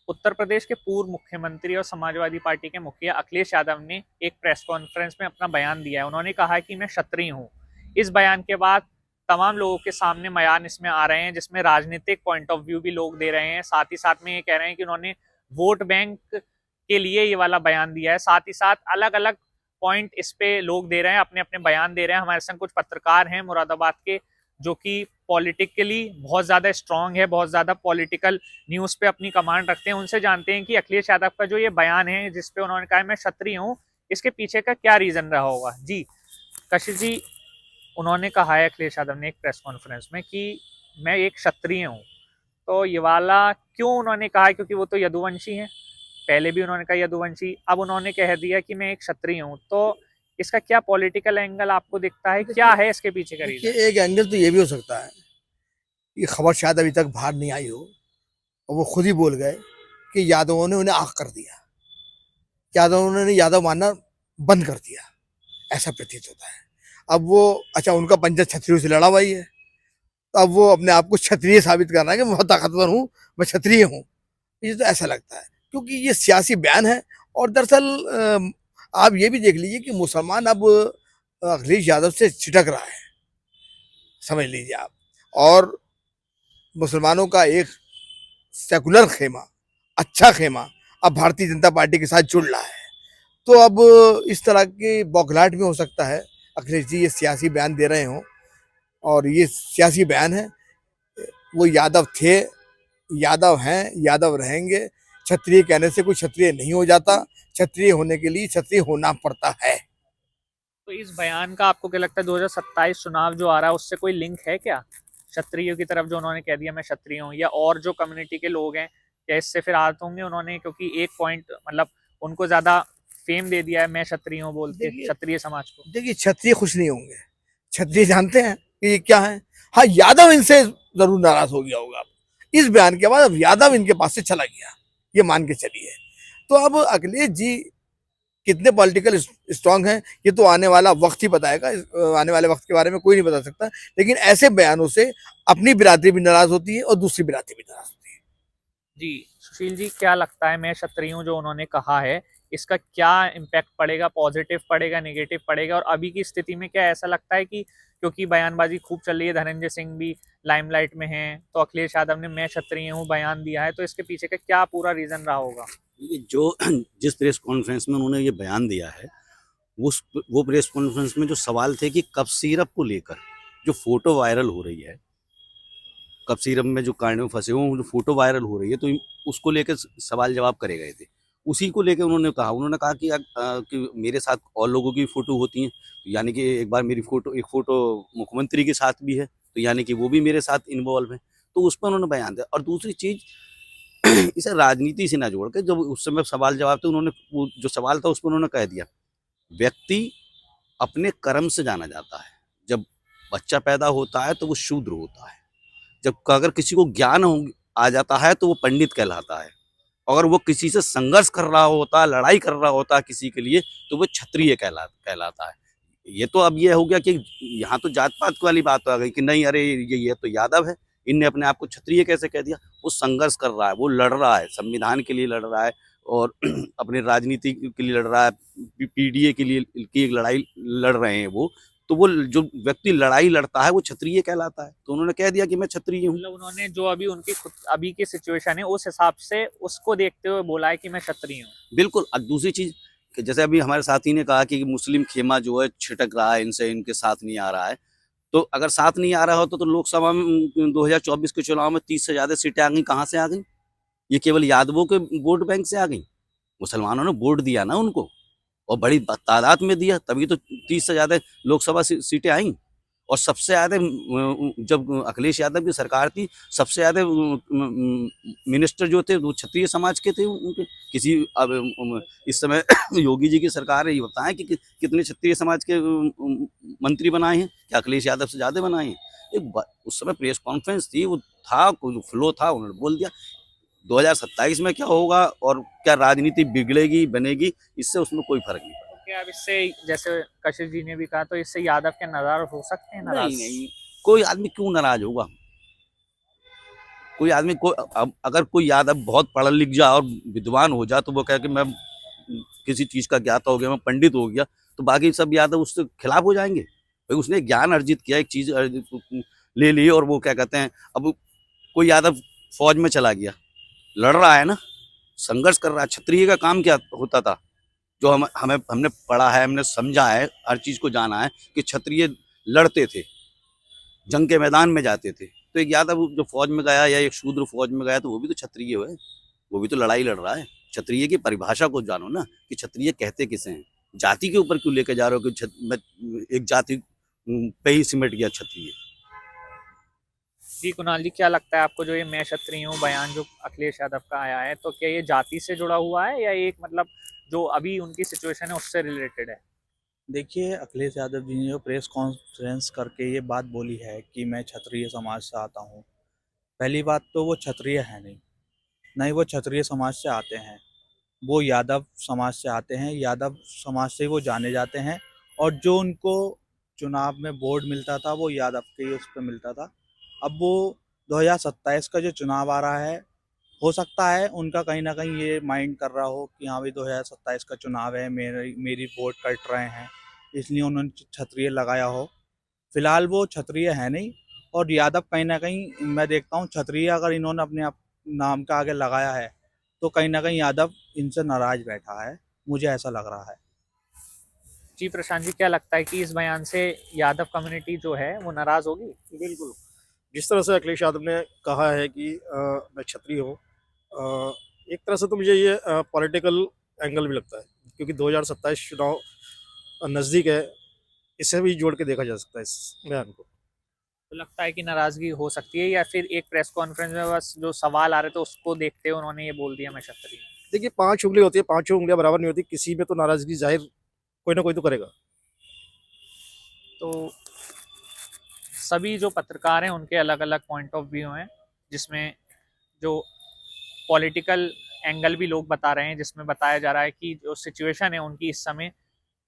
उत्तर प्रदेश के पूर्व मुख्यमंत्री और समाजवादी पार्टी के मुखिया अखिलेश यादव ने एक प्रेस कॉन्फ्रेंस में अपना बयान दिया है। उन्होंने कहा है कि मैं क्षत्रिय हूं। इस बयान के बाद तमाम लोगों के सामने बयान इसमें आ रहे हैं, जिसमें राजनीतिक पॉइंट ऑफ व्यू भी लोग दे रहे हैं। साथ ही साथ में ये कह रहे हैं कि उन्होंने वोट बैंक के लिए ये वाला बयान दिया है। साथ ही साथ अलग अलग पॉइंट इस पे लोग दे रहे हैं, अपने अपने बयान दे रहे हैं। हमारे संग कुछ पत्रकार हैं मुरादाबाद के, जो कि पॉलिटिकली बहुत ज्यादा स्ट्रांग है, बहुत ज्यादा पॉलिटिकल न्यूज पे अपनी कमांड रखते हैं। उनसे जानते हैं कि अखिलेश यादव का जो ये बयान है, जिसपे उन्होंने कहा मैं क्षत्रिय हूँ, इसके पीछे का क्या रीजन रहा होगा। जी कशिश जी, उन्होंने कहा है अखिलेश यादव ने एक प्रेस कॉन्फ्रेंस में कि मैं एक क्षत्रिय हूँ। तो ये वाला क्यों उन्होंने कहा है? क्योंकि वो तो यदुवंशी हैं, पहले भी उन्होंने कहा यदुवंशी, अब उन्होंने कह दिया कि मैं एक क्षत्रिय हूँ। तो इसका क्या पॉलिटिकल एंगल आपको दिखता है, क्या है इसके पीछे का रीजन? एक एंगल तो ये भी हो सकता है, ये खबर शायद अभी तक बाहर नहीं आई हो और वो खुद ही बोल गए कि यादवों ने उन्हें आग कर दिया, यादवों ने यादव मानना बंद कर दिया, ऐसा प्रतीत होता है। अब वो अच्छा, उनका पंजा क्षत्रियों से लड़ा हुआ ही है, तो अब वो अपने आप को क्षत्रिय साबित कर रहा है कि मैं बहुत ताकतवर हूँ, मैं क्षत्रिय हूँ। ये तो ऐसा लगता है क्योंकि ये सियासी बयान है। और दरअसल आप ये भी देख लीजिए कि मुसलमान अब अखिलेश यादव से छिटक रहा है, समझ लीजिए आप। और मुसलमानों का एक सेकुलर खेमा, अच्छा खेमा, अब भारतीय जनता पार्टी के साथ जुड़ रहा है। तो अब इस तरह की बौखलाहट में हो सकता है अखिलेश जी ये सियासी बयान दे रहे हों, और ये सियासी बयान है। वो यादव थे, यादव हैं, यादव रहेंगे। क्षत्रिय कहने से कोई क्षत्रिय नहीं हो जाता, क्षत्रिय होने के लिए क्षत्रिय होना पड़ता है। तो इस बयान का आपको क्या लगता है, 2027 चुनाव जो आ रहा है उससे कोई लिंक है क्या? क्षत्रियों की तरफ जो उन्होंने कह दिया मैं क्षत्रिय हूँ, या और जो कम्युनिटी के लोग हैं, क्या इससे फिर आहत होंगे उन्होंने? क्योंकि एक पॉइंट मतलब उनको ज्यादा फेम दे दिया है मैं क्षत्रिय हूँ बोल के क्षत्रिय समाज को। देखिए क्षत्रिय खुश नहीं होंगे, क्षत्रिय जानते हैं कि ये क्या है। हाँ, यादव इनसे जरूर नाराज हो गया होगा इस बयान के बाद। अब यादव इनके पास से चला गया, ये मान के चलिए। तो अब अखिलेश जी कितने पॉलिटिकल स्ट्रांग हैं ये तो आने वाला वक्त ही बताएगा। आने वाले वक्त के बारे में कोई नहीं बता सकता, लेकिन ऐसे बयानों से अपनी बिरादरी भी नाराज होती है और दूसरी बिरादरी भी नाराज होती है। जी सुशील जी, क्या लगता है मैं क्षत्रिय हूँ जो उन्होंने कहा है, इसका क्या इम्पैक्ट पड़ेगा? पॉजिटिव पड़ेगा, नेगेटिव पड़ेगा? और अभी की स्थिति में क्या ऐसा लगता है कि क्योंकि बयानबाजी खूब चल रही है, धनंजय सिंह भी लाइमलाइट में हैं, तो अखिलेश यादव ने मैं क्षत्रिय हूँ बयान दिया है, तो इसके पीछे का क्या पूरा रीजन रहा होगा? ये जो जिस प्रेस कॉन्फ्रेंस में उन्होंने ये बयान दिया है, वो प्रेस कॉन्फ्रेंस में जो सवाल थे कि कप सिरप को लेकर जो फोटो वायरल हो रही है, कप सिरप में जो कांड में फंसे हुए जो फोटो वायरल हो रही है, तो उसको लेकर सवाल जवाब करे गए थे। उसी को लेकर उन्होंने कहा कि मेरे साथ और लोगों की फोटो होती हैं, यानी कि एक बार मेरी एक फोटो मुख्यमंत्री के साथ भी है, तो यानी कि वो भी मेरे साथ इन्वॉल्व है। तो उस पर उन्होंने बयान दिया। और दूसरी चीज, इसे राजनीति से ना जोड़ के, जब उस समय सवाल जवाब थे, उन्होंने वो जो सवाल था उस पर उन्होंने कह दिया, व्यक्ति अपने कर्म से जाना जाता है। जब बच्चा पैदा होता है तो वो शूद्र होता है, जब अगर किसी को ज्ञान आ जाता है तो वो पंडित कहलाता है, अगर वो किसी से संघर्ष कर रहा होता है, लड़ाई कर रहा होता है किसी के लिए, तो वो क्षत्रिय कहलाता है। ये तो अब ये हो गया कि यहाँ तो जात पात वाली बात आ गई कि नहीं, अरे ये तो यादव है, इनने अपने आप को क्षत्रिय कैसे कह दिया। वो संघर्ष कर रहा है, वो लड़ रहा है, संविधान के लिए लड़ रहा है, और अपने राजनीति के लिए लड़ रहा है, पीडीए के लिए की एक लड़ाई लड़ रहे हैं वो जो व्यक्ति लड़ाई लड़ता है वो क्षत्रिय कहलाता है। तो उन्होंने कह दिया कि मैं क्षत्रिय हूँ। मतलब उन्होंने जो अभी उनकी खुद अभी की सिचुएशन है उस हिसाब से उसको देखते हुए बोला है कि मैं क्षत्रिय हूँ। बिल्कुल। और दूसरी चीज कि जैसे अभी हमारे साथी ने कहा कि मुस्लिम खेमा जो है छिटक रहा है, इनसे इनके साथ नहीं आ रहा है, तो अगर साथ नहीं आ रहा हो तो लोकसभा में 2024 के चुनाव में 30 से ज्यादा सीटें आ गई। कहाँ से आ गई? ये केवल यादवों के वोट बैंक से आ गई। मुसलमानों ने वोट दिया ना उनको, और बड़ी तादाद में दिया, तभी तो 30 से ज्यादा लोकसभा सीटें आई। और सबसे ज्यादा जब अखिलेश यादव की सरकार थी, सबसे ज्यादा मिनिस्टर जो थे वो क्षत्रिय समाज के थे उनके। किसी अब इस समय योगी जी की सरकार है, ये बताएं कि कितने क्षत्रिय समाज के मंत्री बनाए हैं? क्या अखिलेश यादव से ज्यादा बनाए हैं? उस समय प्रेस कॉन्फ्रेंस थी, वो था, कोई फ्लो था, उन्होंने बोल दिया। 2027 में क्या होगा और क्या राजनीति बिगड़ेगी बनेगी, इससे उसमें कोई फर्क नहीं पड़ेगा। क्या अब इससे, जैसे कशिश जी ने भी कहा, तो इससे यादव के नाराज हो सकते हैं? नहीं नाराज नहीं, कोई आदमी क्यों नाराज होगा? कोई आदमी को अगर कोई यादव बहुत पढ़ा लिख जाए और विद्वान हो जाए तो वो कहे कि मैं किसी चीज़ का ज्ञाता हो गया, मैं पंडित हो गया, तो बाकी सब यादव उससे खिलाफ हो जाएंगे। भाई उसने ज्ञान अर्जित किया, एक चीज़ ले ली, और वो क्या कहते हैं, अब कोई यादव फौज में चला गया, लड़ रहा है ना, संघर्ष कर रहा है। क्षत्रिय का काम क्या होता था, जो हमने पढ़ा है, हमने समझा है, हर चीज़ को जाना है कि क्षत्रिय लड़ते थे, जंग के मैदान में जाते थे। तो एक यादव जो फौज में गया या एक शूद्र फौज में गया, तो वो भी तो क्षत्रिय है, वो भी तो लड़ाई लड़ रहा है। क्षत्रिय की परिभाषा को जानो ना, कि क्षत्रिय कहते किसे हैं। जाति के ऊपर क्यों लेके जा रहे हो कि एक जाति पे ही सिमट गया क्षत्रिय। जी कुणाल जी, क्या लगता है आपको जो ये मैं क्षत्रिय हूँ बयान जो अखिलेश यादव का आया है, तो क्या ये जाति से जुड़ा हुआ है या एक मतलब जो अभी उनकी सिचुएशन है उससे रिलेटेड है? देखिए, अखिलेश यादव जी ने जो प्रेस कॉन्फ्रेंस करके ये बात बोली है कि मैं क्षत्रिय समाज से आता हूँ, पहली बात तो वो क्षत्रिय है नहीं, ना ही वो क्षत्रिय समाज से आते हैं, वो यादव समाज से आते हैं। यादव समाज से वो जाने जाते हैं, और जो उनको चुनाव में वोट मिलता था वो यादव के ही उस पर मिलता था। अब वो 2027 का जो चुनाव आ रहा है, हो सकता है उनका कहीं ना कहीं ये माइंड कर रहा हो कि हाँ भाई 2027 का चुनाव है, मेरी वोट कट रहे हैं, इसलिए उन्होंने क्षत्रिय लगाया हो। फिलहाल वो क्षत्रिय है नहीं, और यादव कहीं ना कहीं मैं देखता हूँ क्षत्रिय अगर इन्होंने अपने आप नाम का आगे लगाया है तो कहीं ना कहीं यादव इनसे नाराज बैठा है, मुझे ऐसा लग रहा है। जी प्रशांत जी, क्या लगता है कि इस बयान से यादव कम्युनिटी जो है वो नाराज होगी? बिल्कुल। जिस तरह से अखिलेश यादव ने कहा है कि मैं क्षत्रिय हूँ, एक तरह से तो मुझे ये पॉलिटिकल एंगल भी लगता है, क्योंकि 2027 चुनाव नज़दीक है, इसे भी जोड़ के देखा जा सकता है इस बयान को। तो लगता है कि नाराजगी हो सकती है, या फिर एक प्रेस कॉन्फ्रेंस में बस जो सवाल आ रहे थे उसको देखते हुए उन्होंने ये बोल दिया मैं क्षत्रिय हूं? देखिए, 5 उंगली होती है, पाँचों उंगलियां बराबर नहीं होती, किसी में तो नाराज़गी जाहिर कोई ना कोई तो करेगा। तो सभी जो पत्रकार हैं उनके अलग अलग पॉइंट ऑफ व्यू हैं, जिसमें जो पॉलिटिकल एंगल भी लोग बता रहे हैं, जिसमें बताया जा रहा है कि जो सिचुएशन है उनकी इस समय,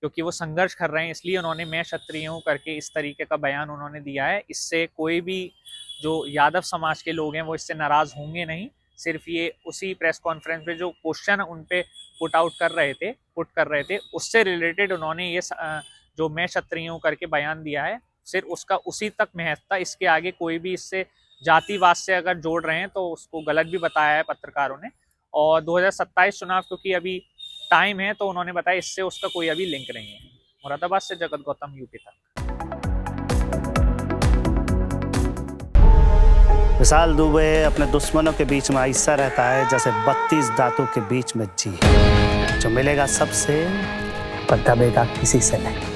क्योंकि वो संघर्ष कर रहे हैं, इसलिए उन्होंने मैं क्षत्रिय हूं करके इस तरीके का बयान उन्होंने दिया है। इससे कोई भी जो यादव समाज के लोग हैं वो इससे नाराज होंगे नहीं। सिर्फ ये उसी प्रेस कॉन्फ्रेंस में जो क्वेश्चन उन पे पुट कर रहे थे उससे रिलेटेड उन्होंने ये जो मैं क्षत्रिय हूं करके बयान दिया है, सिर्फ उसका उसी तक महत्व था। इसके आगे कोई भी इससे जातिवाद से अगर जोड़ रहे हैं तो उसको गलत भी बताया है पत्रकारों ने। और 2027 चुनाव क्योंकि अभी टाइम है, तो उन्होंने बताया इससे उसका कोई अभी लिंक नहीं है। मुरादाबाद से जगत गौतम, यूपी तक। विशाल दुबे अपने दुश्मनों के बीच में ऐसा रहता है जैसे 32 दांतों के बीच में जी, जो मिलेगा सबसे पर दबेगा किसी से नहीं।